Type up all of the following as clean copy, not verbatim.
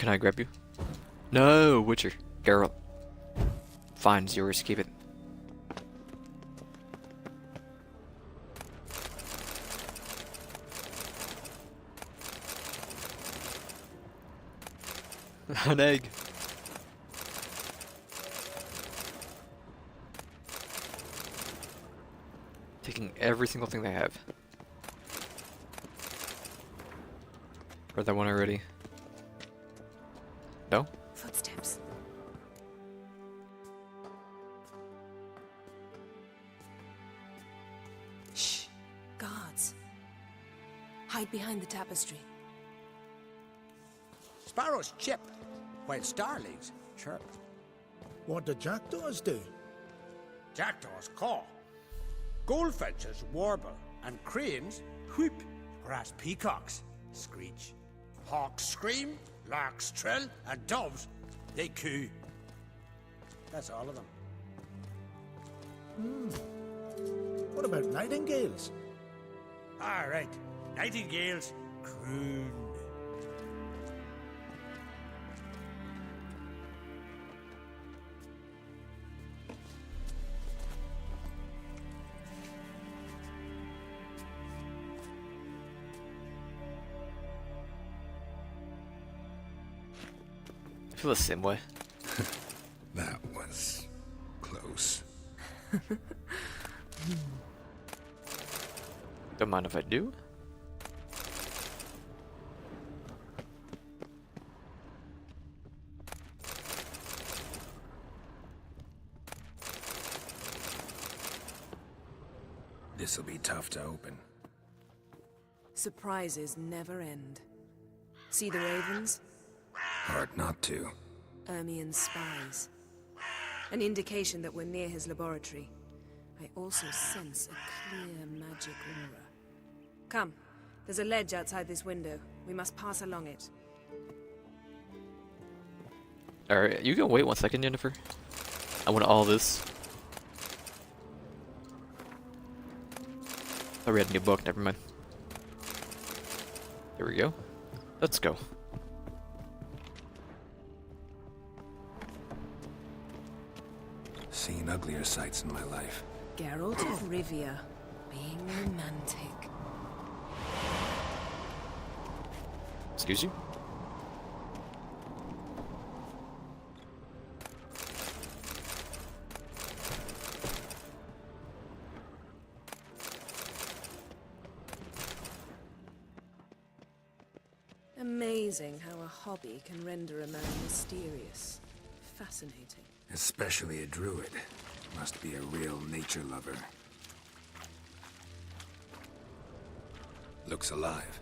Can I grab you? No, Witcher. Geralt. Fine, it's yours. Keep it. An egg. Taking every single thing they have. Read that one already. No? Footsteps. Shh. Guards. Hide behind the tapestry. Sparrows chip, while starlings chirp. What do jackdaws do? Jackdaws caw. Goldfinches warble, and cranes whoop, whereas peacocks screech. Hawks scream, larks trill, and doves, they coo. That's all of them. What about nightingales? All right, nightingales croon. I feel the same way. That was close. Don't mind if I do. This'll be tough to open. Surprises never end. See the ravens? Hard not to. Ermien's spies. An indication that we're near his laboratory. I also sense a clear magic aura. Come, there's a ledge outside this window. We must pass along it. Alright, you can wait 1 second, Jennifer. I want all this. I read a new book, never mind. There we go. Let's go. Seen uglier sights in my life. Geralt of Rivia, being romantic. Excuse you? Amazing how a hobby can render a man mysterious. Fascinating. Especially a druid. Must be a real nature lover. Looks alive.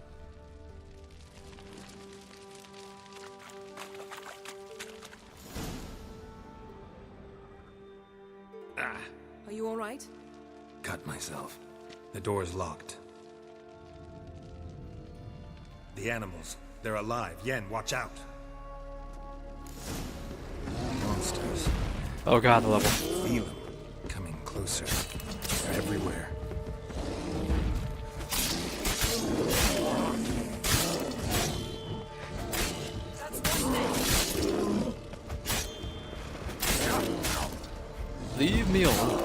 Are you all right? Cut myself. The door's locked. The animals. They're alive. Yen, watch out. Monsters. Oh god, the level. Feel them. Coming closer. They're everywhere. Leave me alone.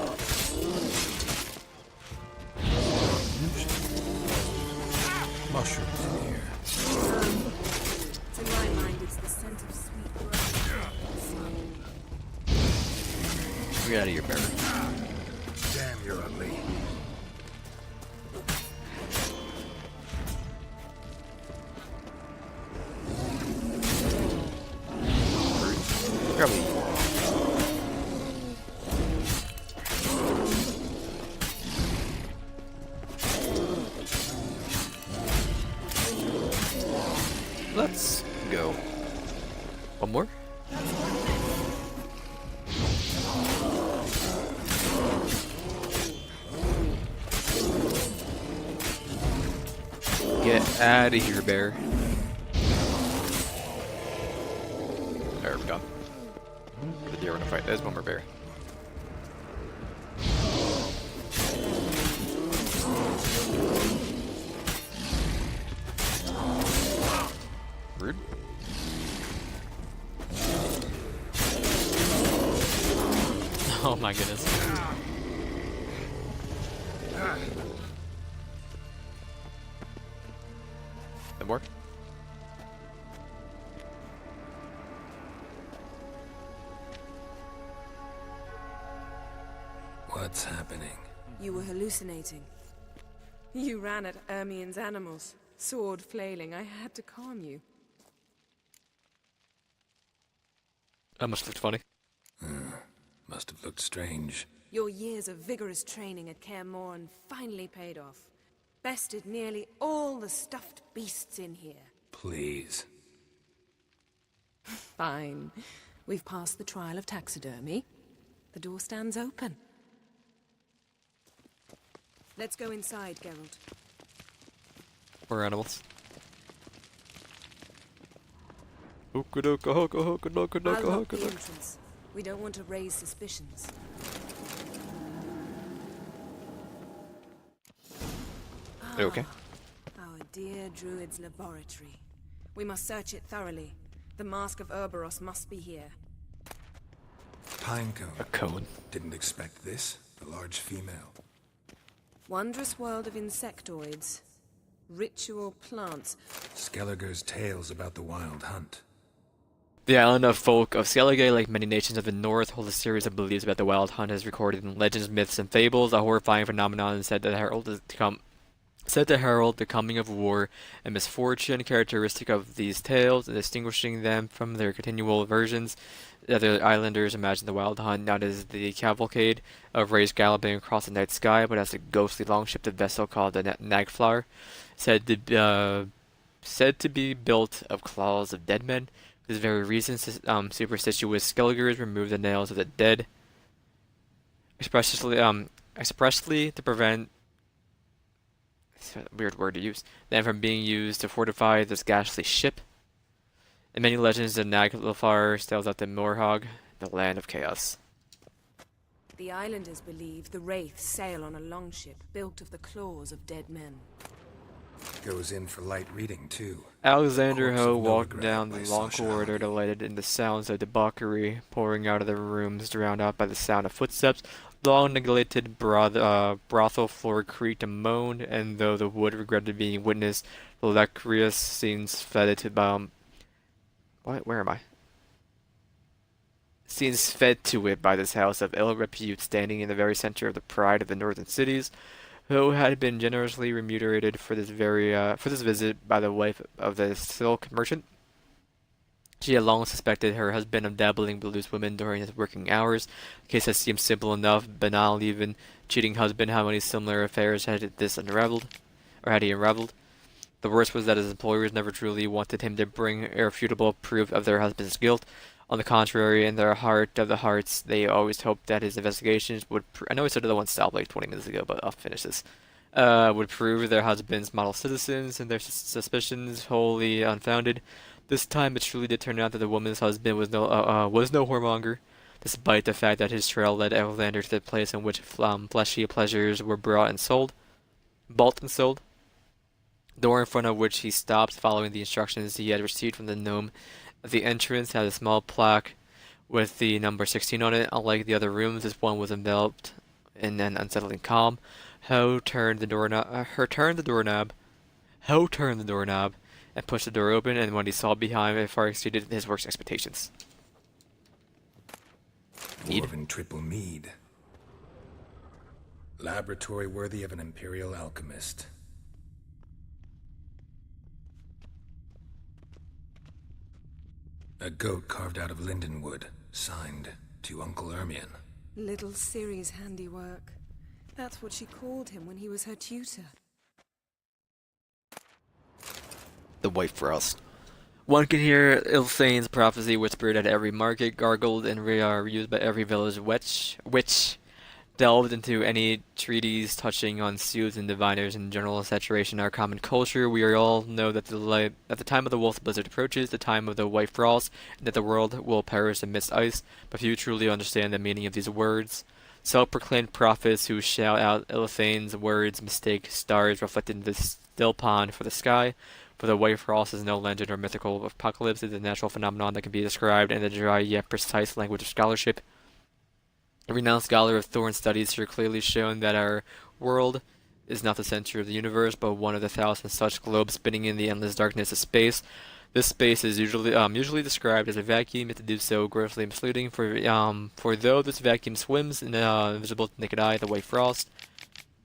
Mushrooms in here. To my mind, it's the scent of sweet grass. Get out of here, Barry. Damn, you're ugly. Grab me. Let's go. One more? Get out of here, bear. There we go. The deer in a fight. There's one more bear. Rude. my goodness. That work? What's happening? You were hallucinating. You ran at Ermien's animals, sword flailing. I had to calm you. That must look funny. Must have looked strange. Your years of vigorous training at Kaer Morhen finally paid off. Bested nearly all the stuffed beasts in here. Please. Fine. We've passed the trial of taxidermy. The door stands open. Let's go inside, Geralt. We're animals. Hookah-doka, hookah, hookah-doka, I'll doka, lock the hookah-doka. entrance. We don't want to raise suspicions. You okay? Our dear Druid's laboratory. We must search it thoroughly. The Mask of Ouroboros must be here. Pinecone. A cone. Didn't expect this. A large female. Wondrous world of insectoids. Ritual plants. Skellige's tales about the wild hunt. The island of folk of Skellige, like many nations of the north, holds a series of beliefs about the wild hunt as recorded in legends, myths, and fables. A horrifying phenomenon said to herald the coming of war and misfortune. Characteristic of these tales, and distinguishing them from their continual versions, that the islanders imagine the wild hunt not as the cavalcade of rays galloping across the night sky, but as a ghostly long-ship vessel called the Nagflar, said to be built of claws of dead men. For this very reason, superstitious Skelligers remove the nails of the dead, expressly to prevent, it's a weird word to use, them from being used to fortify this ghastly ship. In many legends, the Naglfar sails out to Morhog, the land of chaos. The islanders believe the Wraiths sail on a longship built of the claws of dead men. Goes in for light reading, too. Alexander Corpse Ho of walked Novigrad down by the long Sasha corridor, Hagi. delighted in the sounds of debauchery pouring out of the rooms, drowned out by the sound of footsteps. The long-neglected brothel floor creaked and moaned, and though the wood regretted being witnessed, the lecherous scenes fed to where am I? Scenes fed to it by this house of ill repute, standing in the very center of the pride of the northern cities, who had been generously remunerated for this visit by the wife of the silk merchant. She had long suspected her husband of dabbling with loose women during his working hours. The case had seemed simple enough, banal even. Cheating husband, how many similar affairs had he unraveled? The worst was that his employers never truly wanted him to bring irrefutable proof of their husband's guilt. On the contrary, in their heart of the hearts, they always hoped that his investigations would I know I started the one stop like 20 minutes ago, but I'll finish this. Would prove their husbands model citizens, and their suspicions wholly unfounded. This time, it truly did turn out that the woman's husband was no whoremonger, despite the fact that his trail led Outlander to the place in which fleshy pleasures were bought and sold. Door in front of which he stopped, following the instructions he had received from the gnome. At the entrance had a small plaque with the number 16 on it. Unlike the other rooms, this one was enveloped in an unsettling calm. Ho turned the doorknob, and pushed the door open, and what he saw behind it far exceeded his worst expectations. Dwarven triple mead. Laboratory worthy of an imperial alchemist. A goat carved out of lindenwood, signed to Uncle Ermion. Little Ciri's handiwork. That's what she called him when he was her tutor. The White Frost. One can hear Ilthane's prophecy whispered at every market, gargled and reused by every village witch, delved into any treatise touching on sooths and diviners and general saturation in our common culture. We all know that the time of the Wolf Blizzard approaches, the time of the White Frost, and that the world will perish amidst ice, but few truly understand the meaning of these words. Self-proclaimed prophets who shout out Ilthane's words mistake stars reflected in the still pond for the sky. For the White Frost is no legend or mythical apocalypse. It is a natural phenomenon that can be described in the dry yet precise language of scholarship. A renowned scholar of Thorn studies here clearly shown that our world is not the center of the universe, but one of the thousand such globes spinning in the endless darkness of space. This space is usually described as a vacuum, yet to do so grossly misleading. For though this vacuum swims in invisible to the naked eye, the white frost,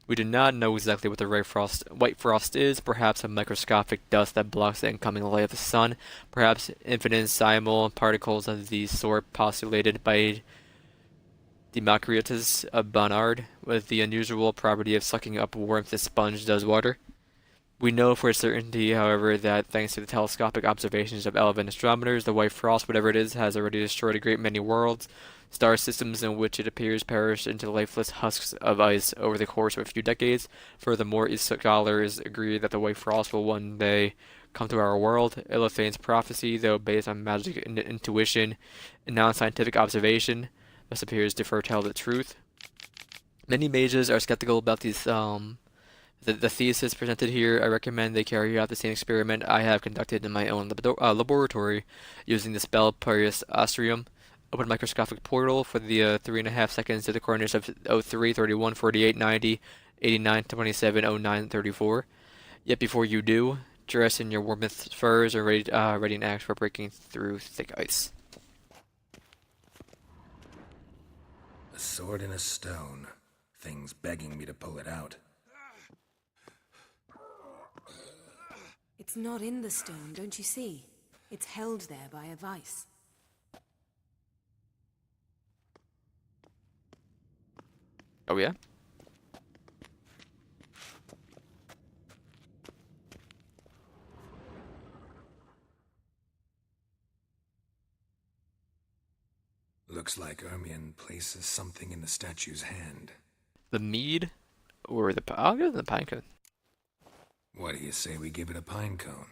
we do not know exactly what the white frost is. Perhaps a microscopic dust that blocks the incoming light of the sun. Perhaps infinitesimal particles of the sort postulated by Democritus of Barnard, with the unusual property of sucking up warmth as sponge does water. We know for certainty, however, that thanks to the telescopic observations of elven astronomers, the white frost, whatever it is, has already destroyed a great many worlds. Star systems in which it appears perished into lifeless husks of ice over the course of a few decades. Furthermore, scholars agree that the white frost will one day come to our world. Ilithane's prophecy, though based on magic intuition and non-scientific observation, thus appears to foretell the truth. Many mages are skeptical about the thesis presented here. I recommend they carry out the same experiment I have conducted in my own laboratory using the spell Parius Astrium. Open microscopic portal for the 3.5 seconds to the coordinates of 03, 31, 48, 90, 89, 27, 09, 34. Yet before you do, dress in your warmest furs and ready an axe for breaking through thick ice. A sword and a stone. Thing's begging me to pull it out. It's not in the stone, don't you see? It's held there by a vice. Oh yeah? Looks like Ermion places something in the statue's hand. The mead or the I'll go with the pine cone. What do you say we give it a pine cone?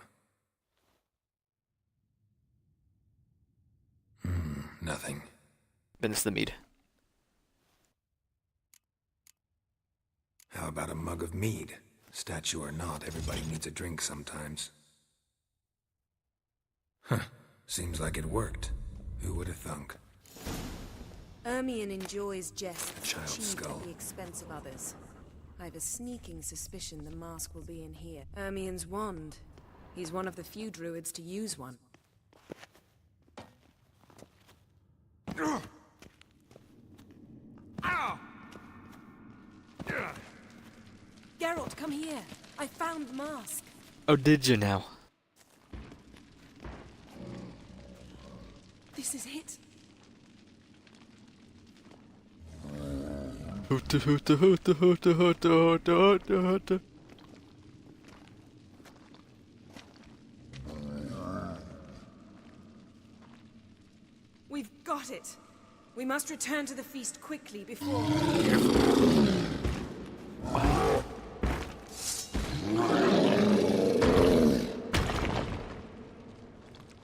Nothing. Then it's the mead. How about a mug of mead? Statue or not, everybody needs a drink sometimes. Huh. Seems like it worked. Who would have thunk? Ermion enjoys jests Child's achieved skull. at the expense of others. I have a sneaking suspicion the mask will be in here. Ermion's wand. He's one of the few druids to use one. Geralt, come here. I found the mask. Oh, did you now? This is it. Hoota, hoota, hoota, hoota, hoota, hoota, hoota, hoota. We've got it. We must return to the feast quickly before...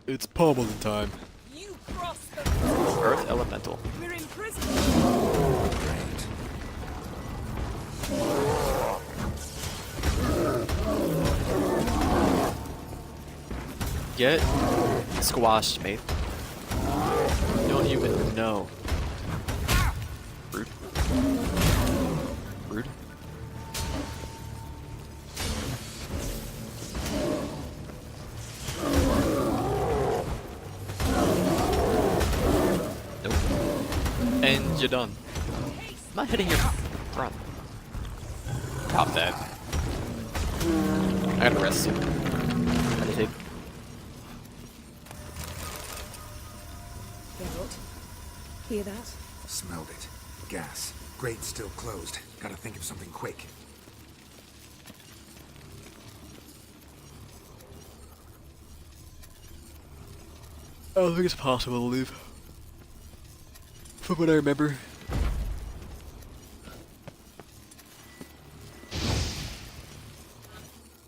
It's pummeling time. You crossed the... Earth Elemental. We're in prison. Right. Get squashed, mate. You don't even know. Rude. Rude. Nope. And you're done. I'm not hitting your front. Top that. I gotta rest soon. Meditate. Geralt, hear that? Smelled it. Gas. Grate still closed. Gotta think of something quick. I don't think it's possible to leave. From what I remember.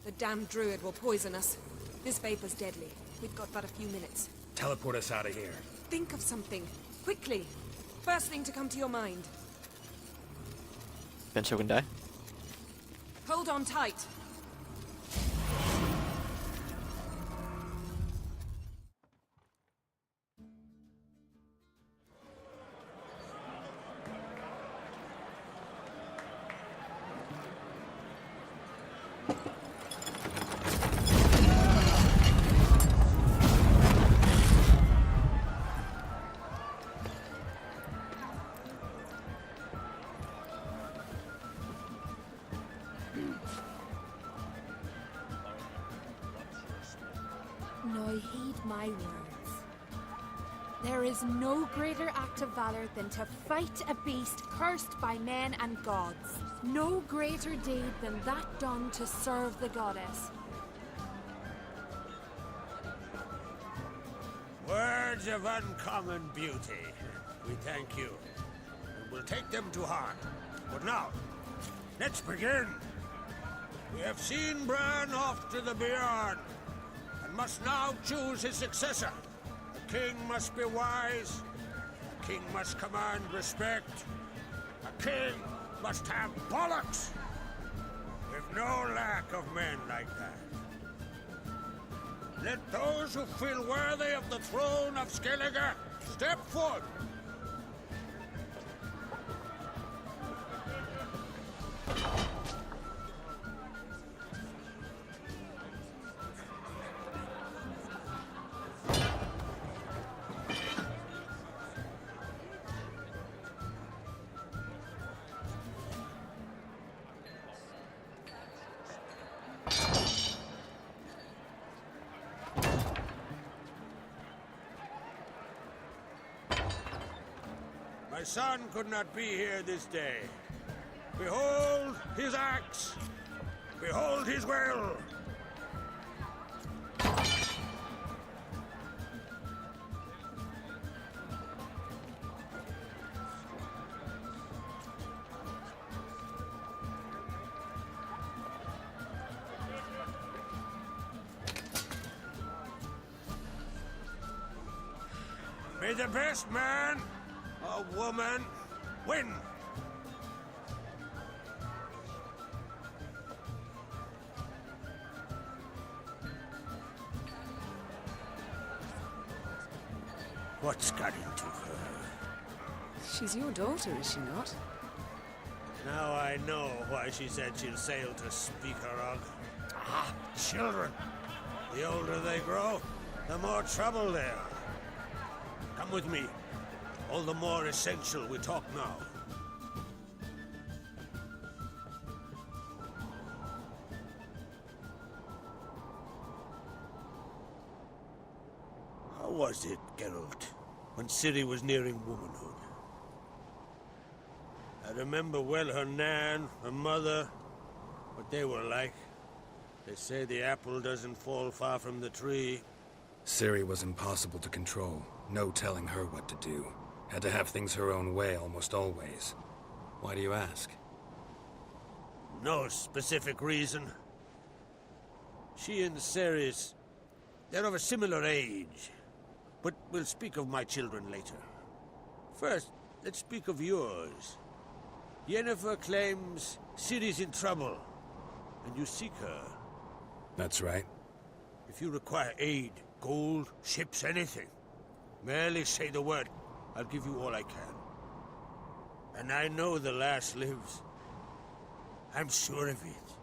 The damned druid will poison us. This vapor's deadly. We've got but a few minutes. Teleport us out of here. Think of something. Quickly. First thing to come to your mind. Ben Shogun die? Hold on tight. Now heed my words. There is no greater act of valor than to fight a beast cursed by men and gods. No greater deed than that done to serve the goddess. Words of uncommon beauty. We thank you. And we'll take them to heart. But now, let's begin. We have seen Bran off to the beyond, and must now choose his successor. A king must be wise. A king must command respect. A king must have bollocks. We've no lack of men like that. Let those who feel worthy of the throne of Skellige step forth. My son could not be here this day. Behold his axe! Behold his will! May the best man or woman win! What's got into her? She's your daughter, is she not? Now I know why she said she'll sail to Speakerog. Ah, children! The older they grow, the more trouble they are. Come with me. All the more essential we talk now. How was it, Geralt, when Ciri was nearing womanhood? I remember well her nan, her mother, what they were like. They say the apple doesn't fall far from the tree. Ciri was impossible to control. No telling her what to do. Had to have things her own way almost always. Why do you ask? No specific reason. She and Ceres, they're of a similar age. But we'll speak of my children later. First, let's speak of yours. Yennefer claims Ciri's in trouble, and you seek her. That's right. If you require aid, gold, ships, anything, merely say the word. I'll give you all I can. And I know the lass lives. I'm sure of it.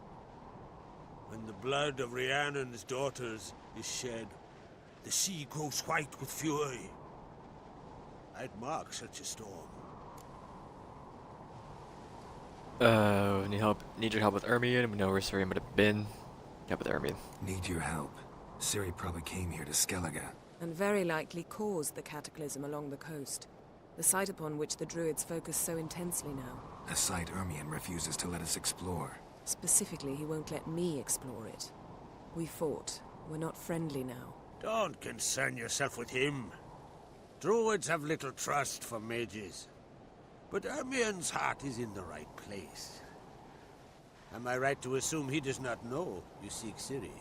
When the blood of Rhiannon's daughters is shed, the sea grows white with fury. I'd mark such a storm. Need help? Need your help with Ermion. We know where Ciri would have been. Help with Ermion. Need your help. Ciri probably came here to Skellige. And very likely caused the cataclysm along the coast. The site upon which the Druids focus so intensely now. A site Ermion refuses to let us explore. Specifically, he won't let me explore it. We fought. We're not friendly now. Don't concern yourself with him. Druids have little trust for mages. But Ermion's heart is in the right place. Am I right to assume he does not know you seek Ciri?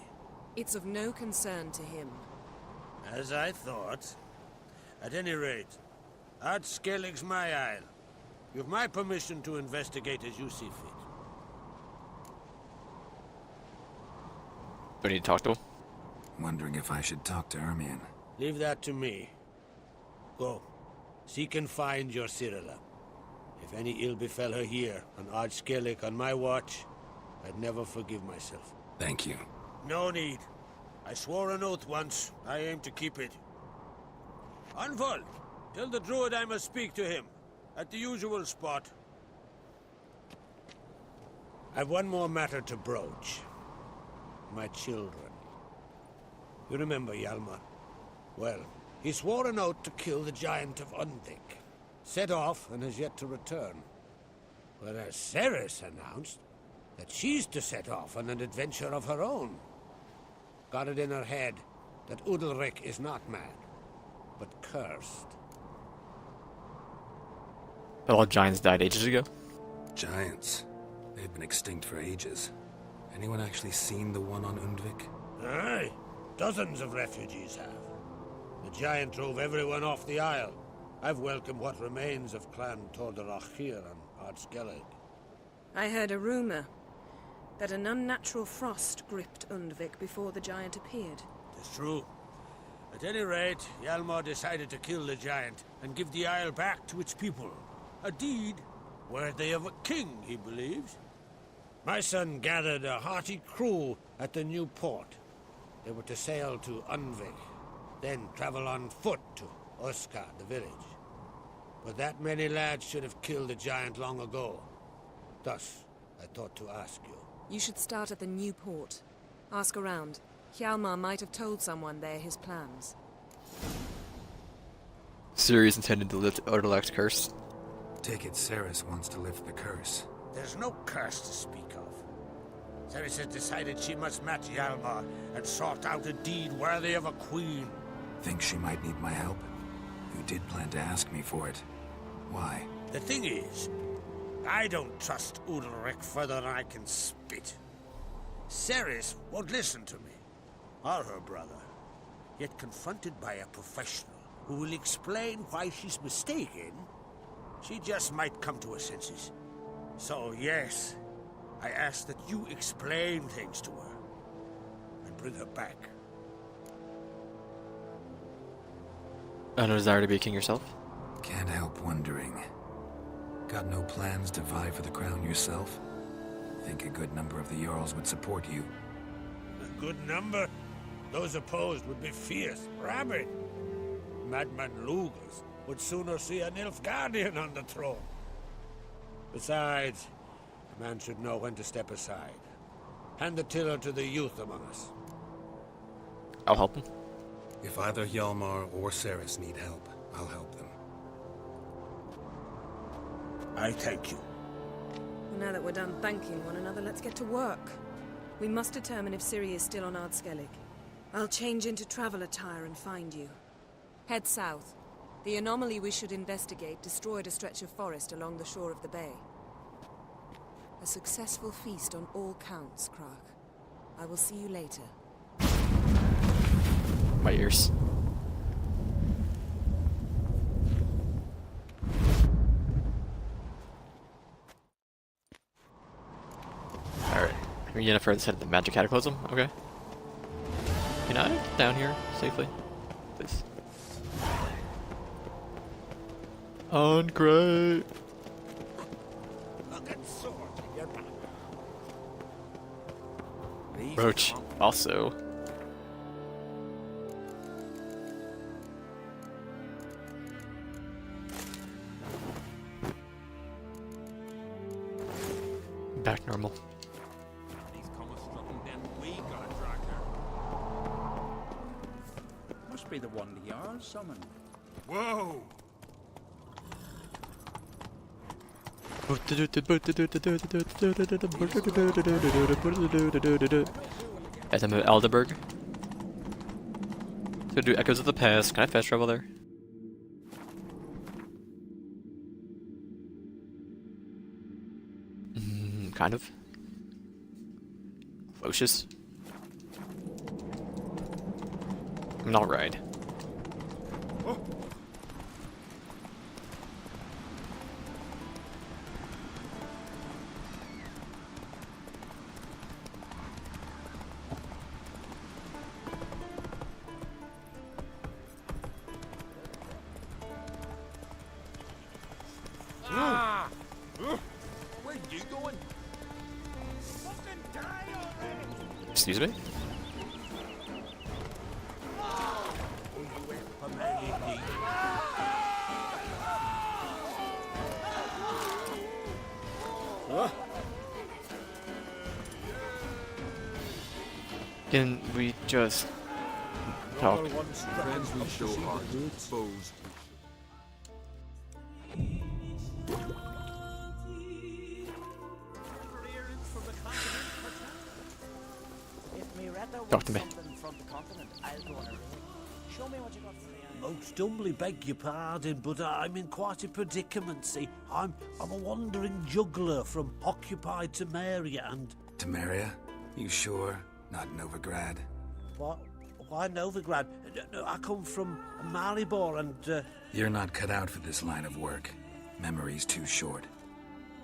It's of no concern to him. As I thought. At any rate, Ard Skellig's my isle. You have my permission to investigate as you see fit. Do we need to talk to him? Wondering if I should talk to Ermion. Leave that to me. Go. Seek and find your Cirilla. If any ill befell her here, on Ard Skellig on my watch, I'd never forgive myself. Thank you. No need. I swore an oath once. I aim to keep it. Anvald, tell the druid I must speak to him. At the usual spot. I've one more matter to broach. My children. You remember Hjalmar? Well, he swore an oath to kill the giant of Undvik. Set off and has yet to return. Whereas Ceres announced that she's to set off on an adventure of her own. Got it in her head that Udalrik is not mad, but cursed. But all giants died ages ago. Giants. They've been extinct for ages. Anyone actually seen the one on Undvik? Aye, dozens of refugees have. The giant drove everyone off the isle. I've welcomed what remains of Clan Tordarach here on Ardskellig. I heard a rumor that an unnatural frost gripped Undvik before the giant appeared. It's true. At any rate, Hjalmar decided to kill the giant and give the isle back to its people. A deed worthy of a king, he believes. My son gathered a hearty crew at the new port. They were to sail to Undvik, then travel on foot to Oskar, the village. But that many lads should have killed the giant long ago. Thus, I thought to ask you. You should start at the new port. Ask around. Hjalmar might have told someone there his plans. Ceres intended to lift Odalek's curse. Take it Ceres wants to lift the curse. There's no curse to speak of. Ceres has decided she must match Hjalmar and sort out a deed worthy of a queen. Think she might need my help? You did plan to ask me for it. Why? The thing is, I don't trust Udalrik further than I can spit. Ceres won't listen to me, or her brother. Yet confronted by a professional who will explain why she's mistaken, she just might come to her senses. So yes, I ask that you explain things to her and bring her back. No desire to be king yourself? Can't help wondering. Got no plans to vie for the crown yourself? Think a good number of the Jarls would support you. A good number? Those opposed would be fierce, rabid. Madman Lugas would sooner see a Nilfgaardian on the throne. Besides, a man should know when to step aside. Hand the tiller to the youth among us. I'll help him. If either Hjalmar or Ceres need help, I'll help them. I thank you. Well, now that we're done thanking one another, let's get to work. We must determine if Ciri is still on Ardskellig. I'll change into travel attire and find you. Head south. The anomaly we should investigate destroyed a stretch of forest along the shore of the bay. A successful feast on all counts, Krak. I will see you later. My ears. Alright. Yennefer has headed to the Magic Cataclysm. Okay. Can I get down here safely? Please. On great. Look at sword in your back. Roach. Also. Back normal. Must be the one the Jarl summoned. Whoa! As I'm at Aldeburg. So do Echoes of the Past. Can I fast travel there? Kind of. Lucius. Alright. Where you going? Fucking die already! Excuse me? Can we just talk. Friends we show heart, foes. Talk to me. Most humbly beg your pardon, but I'm in quite a predicament, see. I'm a wandering juggler from occupied Temeria and... Temeria? You sure? Not Novigrad? What? Why Novigrad? No, I come from Maribor and... You're not cut out for this line of work. Memory's too short.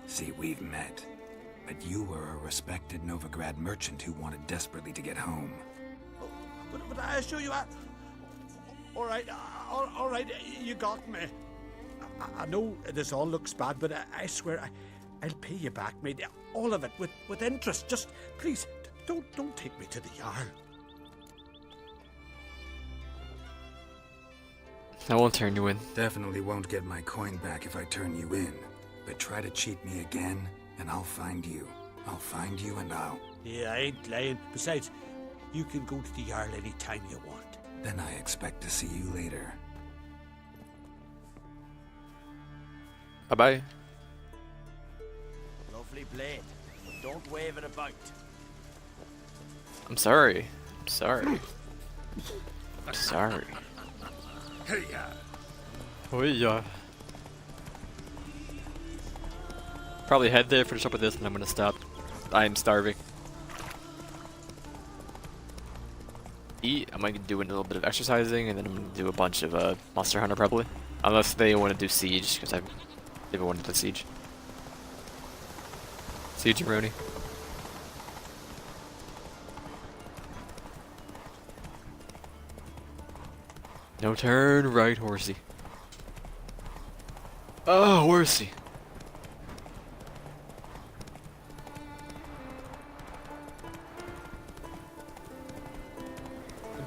See, we've met. But you were a respected Novigrad merchant who wanted desperately to get home. But I assure you, all right, you got me. I know this all looks bad, but I swear I'll pay you back, mate. All of it, with interest. Just, please, don't take me to the Jarl. I won't turn you in. Definitely won't get my coin back if I turn you in. But try to cheat me again, and I'll find you. I'll find you and I'll... Yeah, I ain't lying. Besides, you can go to the Jarl any time you want. Then I expect to see you later. Bye-bye. Lovely blade, but don't wave it about. I'm sorry. I'm sorry. I'm sorry. Hey, Oh yeah. Probably head there, finish up with this, and I'm gonna stop. I am starving. Eat. I might do a little bit of exercising, and then I'm gonna do a bunch of Monster Hunter probably, unless they want to do Siege, because I've never wanted to Siege. Siege Rooney. No turn right, horsey. Oh, horsey.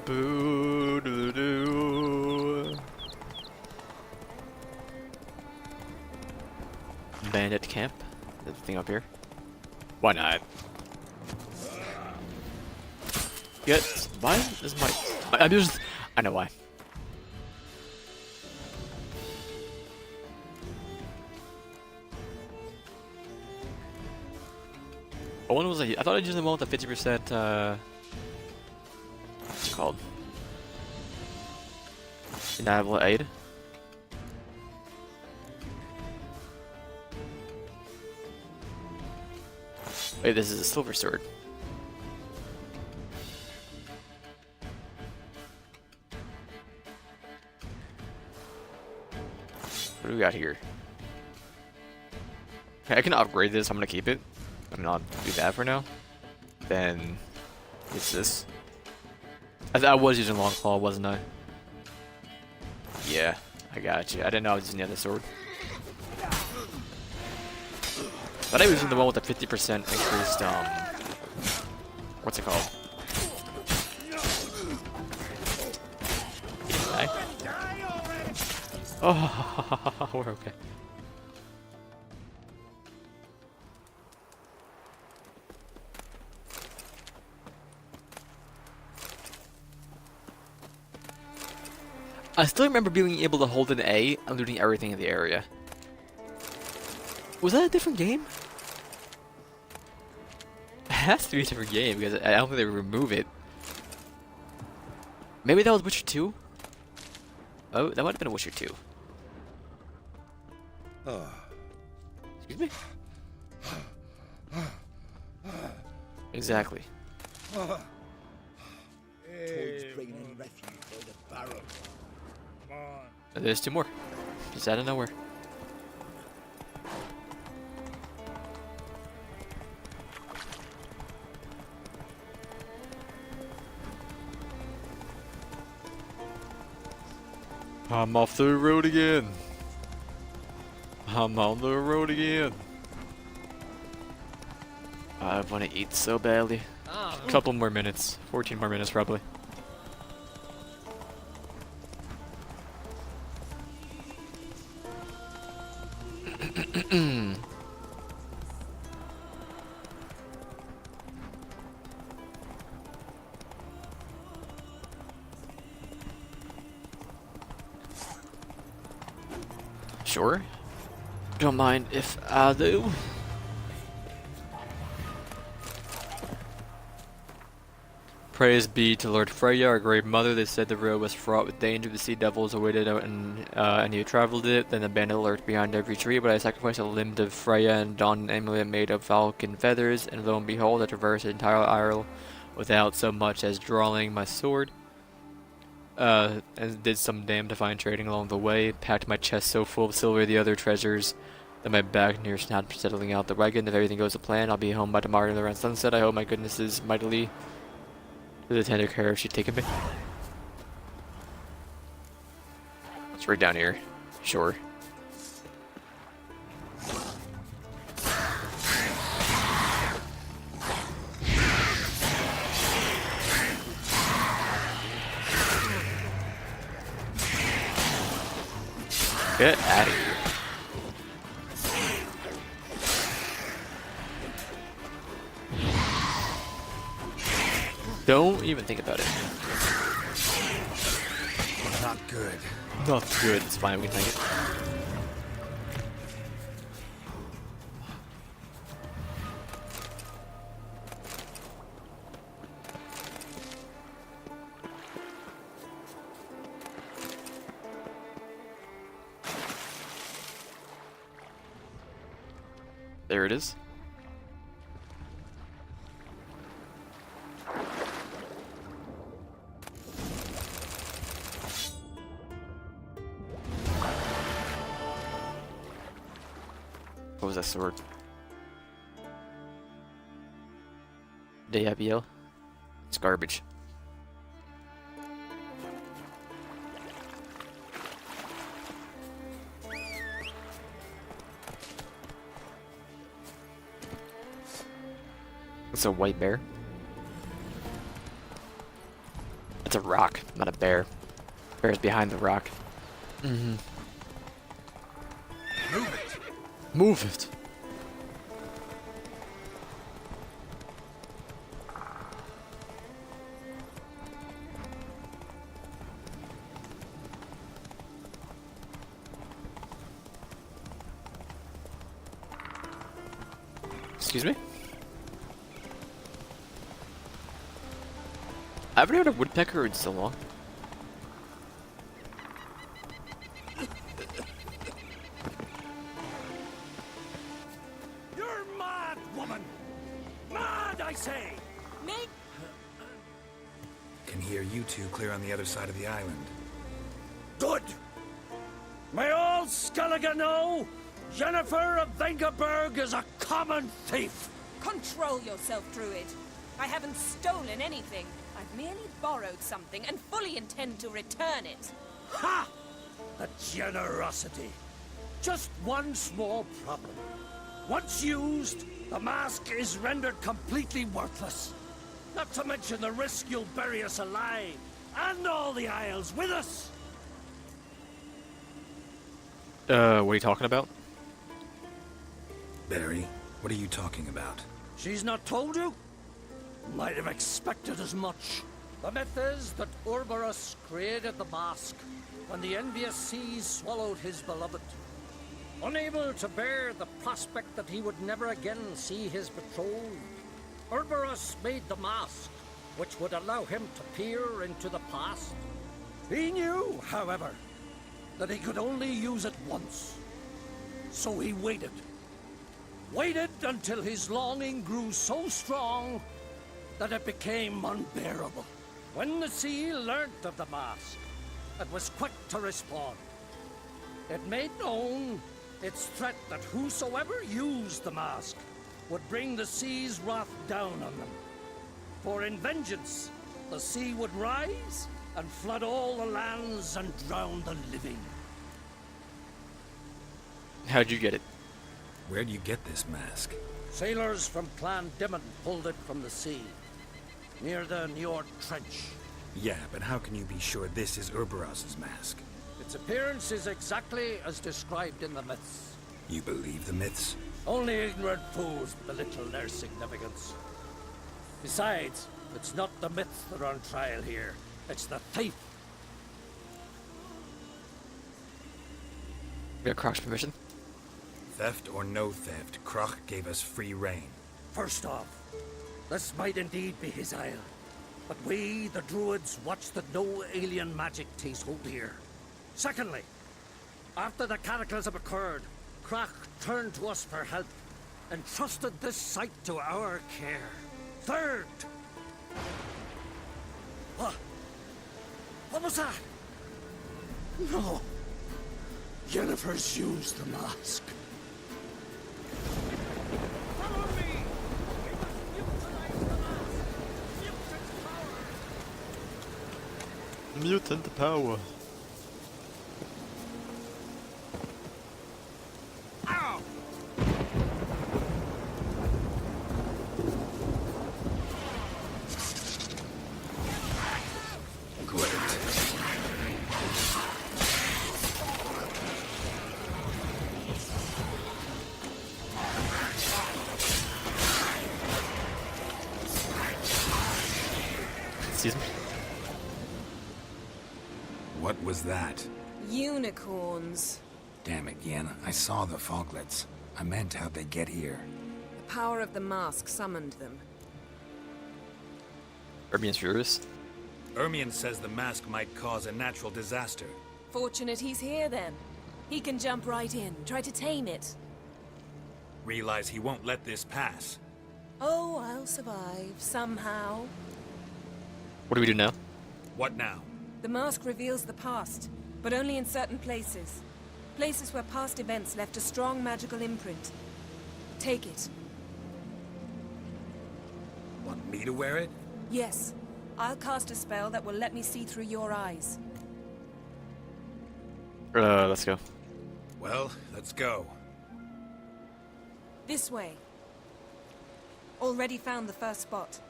Boo doo doo. Bandit camp. There's a thing up here. Why not? Yes. Why is my? I'm just. I know why. One was I thought I'd use the one with the 50%. What's it called? Inaudible aid. Wait, this is a silver sword. What do we got here? Okay, I can upgrade this. I'm gonna keep it. I'm gonna do that for now. Then it's this. I was using long claw, wasn't I? Yeah, I got you. I didn't know I was using the other sword. Thought I was using the one with the 50% increased. What's it called? Oh, we're okay. I still remember being able to hold an A and looting everything in the area. Was that a different game? It has to be a different game because I don't think they would remove it. Maybe that was Witcher 2? Oh, that might have been a Witcher 2. Excuse me? Exactly. Toad's bringing in refuge by the barrow. There's two more. Just out of nowhere. I'm off the road again. I'm on the road again. I want to eat so badly. A couple more minutes. 14 more minutes probably. Sure. Don't mind if I do. Praise be to Lord Freya, our great mother. They said the road was fraught with danger. The sea devils awaited out, and you traveled it. Then a bandit lurked behind every tree. But I sacrificed a limb to Freya and donned an amulet made of falcon feathers. And lo and behold, I traversed the entire isle without so much as drawing my sword. And did some damn divine trading along the way. Packed my chest so full of silver, the other treasures, that my back near not settling out the wagon. If everything goes to plan, I'll be home by tomorrow around sunset. I hope my goodness is mightily to the tender care of she'd taken me. It's right down here. Sure. Get out of here. Don't even think about it. Not good. Not good, it's fine, we can take it. There it is. What was that sword? Deabiel? It's garbage. It's a white bear. It's a rock, not a bear. Bear's behind the rock. Mm-hmm. Move it! Move it! Excuse me? I haven't heard a woodpecker in so long. You're mad, woman! Mad, I say! Make Can hear you two clear on the other side of the island. Good! May all Skellige know Jennifer of Vengerberg is a common thief! Control yourself, Druid. I haven't stolen anything. I've merely borrowed something and fully intend to return it. Ha! The generosity. Just one small problem. Once used, the mask is rendered completely worthless. Not to mention the risk you'll bury us alive, and all the Isles with us. What are you talking about? Barry, what are you talking about? She's not told you? Might have expected as much. The myth is that Urberus created the mask when the envious seas swallowed his beloved. Unable to bear the prospect that he would never again see his betrothed, Urberus made the mask, which would allow him to peer into the past. He knew, however, that he could only use it once. So he waited. Waited until his longing grew so strong that it became unbearable. When the sea learnt of the mask, it was quick to respond. It made known its threat that whosoever used the mask would bring the sea's wrath down on them. For in vengeance, the sea would rise and flood all the lands and drown the living. How'd you get it? Where'd you get this mask? Sailors from Clan Dimon pulled it from the sea, near the Njord Trench. Yeah, but how can you be sure this is Urberus's mask? Its appearance is exactly as described in the myths. You believe the myths? Only ignorant fools belittle their significance. Besides, it's not the myths that are on trial here. It's the thief. We got Croc's permission. Theft or no theft, Croc gave us free rein. First off, this might indeed be his isle. But we, the Druids, watch that no alien magic takes hold here. Secondly, after the cataclysm occurred, Croc turned to us for help and trusted this site to our care. Third... What was that? No. Yennefer's used the mask. Follow me! We must utilize the mask! Mutant power! Mutant power. Ow! Excuse me. What was that? Unicorns. Damn it, Yen. I saw the foglets. I meant how'd they get here. The power of the mask summoned them. Ermien's furious. Ermion says the mask might cause a natural disaster. Fortunate he's here then. He can jump right in, try to tame it. Realize he won't let this pass. Oh, I'll survive, somehow. What do we do now? What now? The mask reveals the past, but only in certain places. Places where past events left a strong magical imprint. Take it. Want me to wear it? Yes. I'll cast a spell that will let me see through your eyes. Let's go. Well, let's go. This way. Already found the first spot.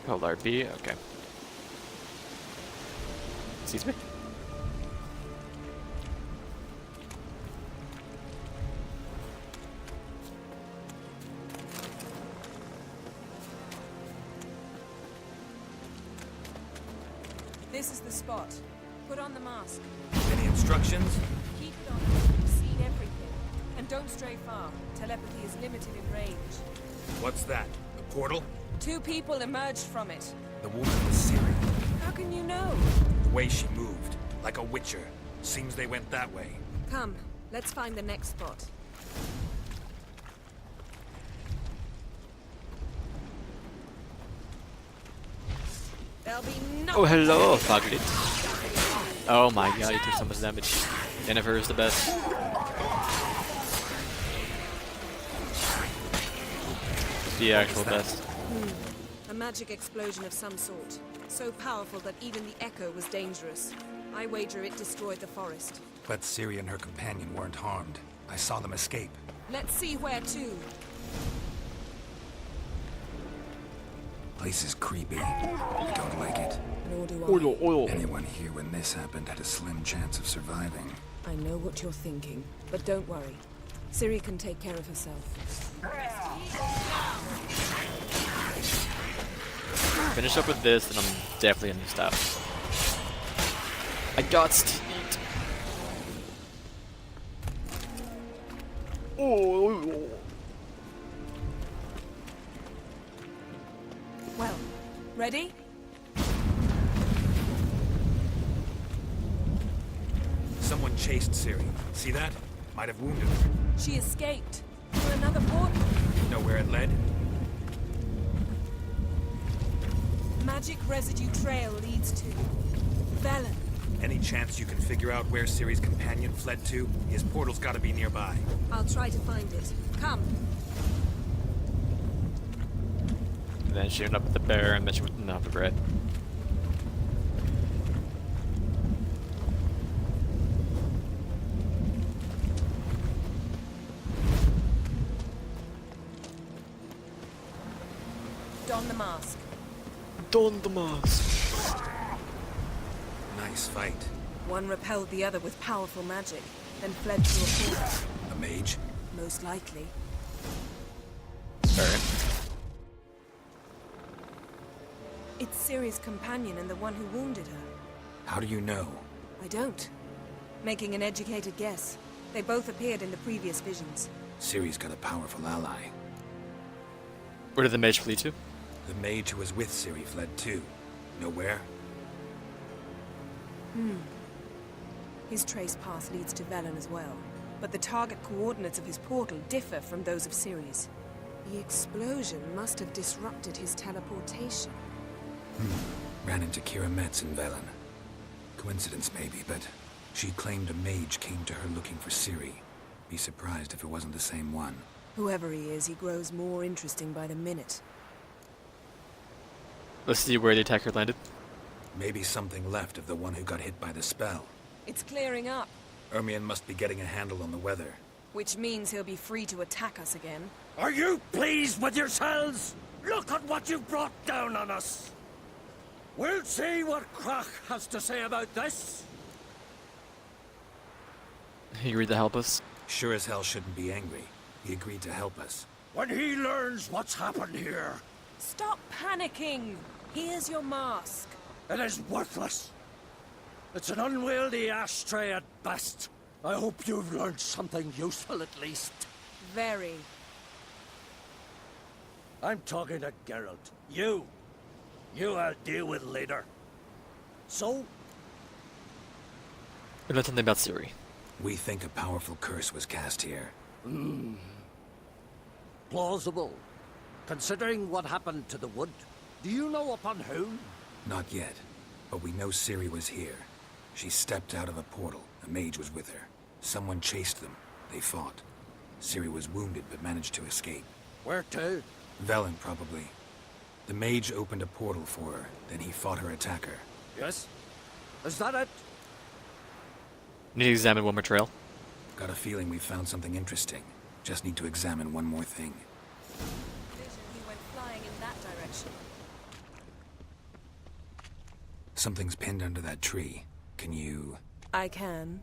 Hold RB, okay. Excuse me? This is the spot. Put on the mask. Any instructions? Keep it on until you've seen everything. And don't stray far. Telepathy is limited in range. What's that? A portal? 2 people emerged from it. The woman was Ciri. How can you know? The way she moved. Like a witcher. Seems they went that way. Come, let's find the next spot. There'll be no. Oh, hello, Fuglet. Oh my god, he took so much damage. Yennefer is the best. The actual best. A magic explosion of some sort. So powerful that even the echo was dangerous. I wager it destroyed the forest. But Ciri and her companion weren't harmed. I saw them escape. Let's see where to. Place is creepy. Don't like it. Nor do I. Anyone here when this happened had a slim chance of surviving. I know what you're thinking, but don't worry. Ciri can take care of herself. Finish up with this, and I'm definitely gonna stop. I got to eat. Oh. Well, ready? Someone chased Ciri. See that? Might have wounded her. She escaped. Through another portal. Know where it led? Magic residue trail leads to Velen. Any chance you can figure out where Ciri's companion fled to? His portal's gotta be nearby. I'll try to find it. Come. And then she ended up with the bear, and then she went enough the bread. Don the mask. Don the mask. Nice fight. One repelled the other with powerful magic, then fled through a portal. A mage? Most likely. Sorry. It's Ciri's companion and the one who wounded her. How do you know? I don't. Making an educated guess. They both appeared in the previous visions. Ciri's got a powerful ally. Where did the mage flee to? The mage who was with Ciri fled too. Know where? His trace path leads to Velen as well. But the target coordinates of his portal differ from those of Ciri's. The explosion must have disrupted his teleportation. Ran into Kira Metz in Velen. Coincidence maybe, but she claimed a mage came to her looking for Ciri. Be surprised if it wasn't the same one. Whoever he is, he grows more interesting by the minute. Let's see where the attacker landed. Maybe something left of the one who got hit by the spell. It's clearing up, Ermion must be getting a handle on the weather. which means he'll be free to attack us again. Are you pleased with yourselves? Look at what you've brought down on us. We'll see what Krach has to say about this. He agreed to help us. Sure as hell shouldn't be angry. He agreed to help us. When he learns what's happened here, Stop panicking! Here's your mask. it is worthless. It's an unwieldy ashtray at best. I hope you've learned something useful at least. Very. I'm talking to Geralt. You I'll deal with later. So, We learned something about Ciri. We think a powerful curse was cast here. plausible. Considering what happened to the wood, do you know upon whom? Not yet, but we know Ciri was here. She stepped out of a portal. A mage was with her. Someone chased them. They fought. Ciri was wounded but managed to escape. Where to? Velen, probably. The mage opened a portal for her, then he fought her attacker. Yes? Is that it? Need to examine one more trail. Got a feeling we found something interesting. Just need to examine one more thing. He went flying in that direction. Something's pinned under that tree. Can you... I can.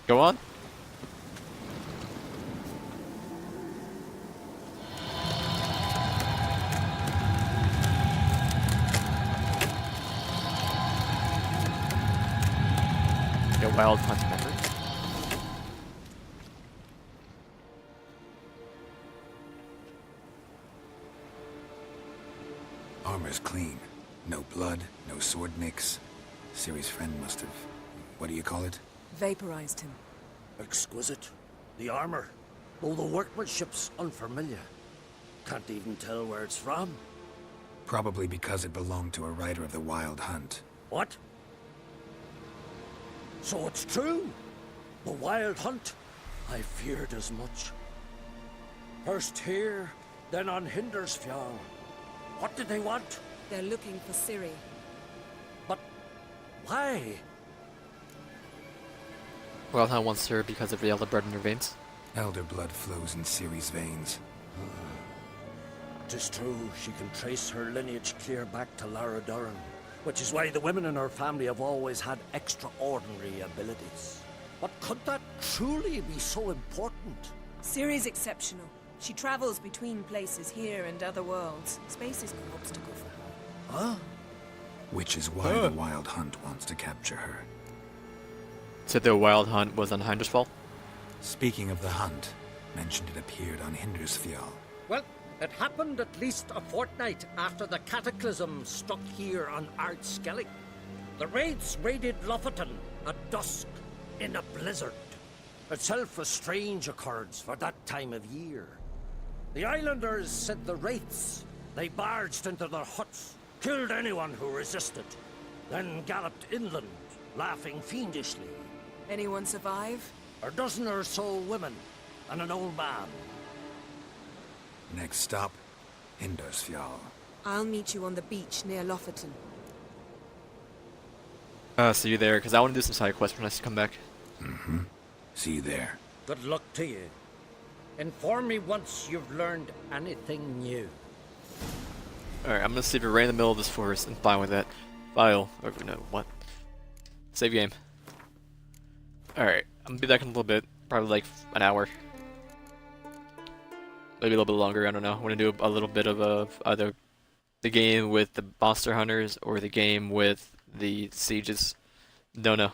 Go on. A wild hunt member. Armor's clean. No blood, no sword nicks. Ciri's friend must have... What do you call it? Vaporized him. Exquisite. The armor. Though the workmanship's unfamiliar. Can't even tell where it's from. Probably because it belonged to a rider of the Wild Hunt. What? So it's true? The Wild Hunt? I feared as much. First here, then on Hindersfjall. What did they want? They're looking for Ciri. But why? Wildhound wants her because of the elder blood in her veins. Elder blood flows in Ciri's veins. Tis true, she can trace her lineage clear back to Lara Duran, which is why the women in her family have always had extraordinary abilities. But could that truly be so important? Ciri's exceptional. She travels between places here and other worlds. Space is no obstacle for her. Huh? Which is why the Wild Hunt wants to capture her. Said the wild hunt was on Hindersfall. Speaking of the hunt, mentioned it appeared on Hindersfjall. Well, it happened at least a fortnight after the cataclysm struck here on Ard Skellig. The raids raided Lofoten at dusk in a blizzard. Itself a strange occurrence for that time of year. The islanders sent the wraiths. They barged into their huts, killed anyone who resisted, then galloped inland, laughing fiendishly. Anyone survive? A dozen or so women and an old man. Next stop, Hindersfjall. I'll meet you on the beach near Lofoten. See you there, because I want to do some side quests when I come back. Mm-hmm. See you there. Good luck to you. Inform me once you've learned anything new. Alright, I'm gonna see if we're right in the middle of this forest and fine with that. File. Or no, what? Save game. Alright, I'm gonna be back in a little bit. Probably like an hour. Maybe a little bit longer, I don't know. I want to do a little bit of either The game with the monster hunters or the game with the sieges? Don't know.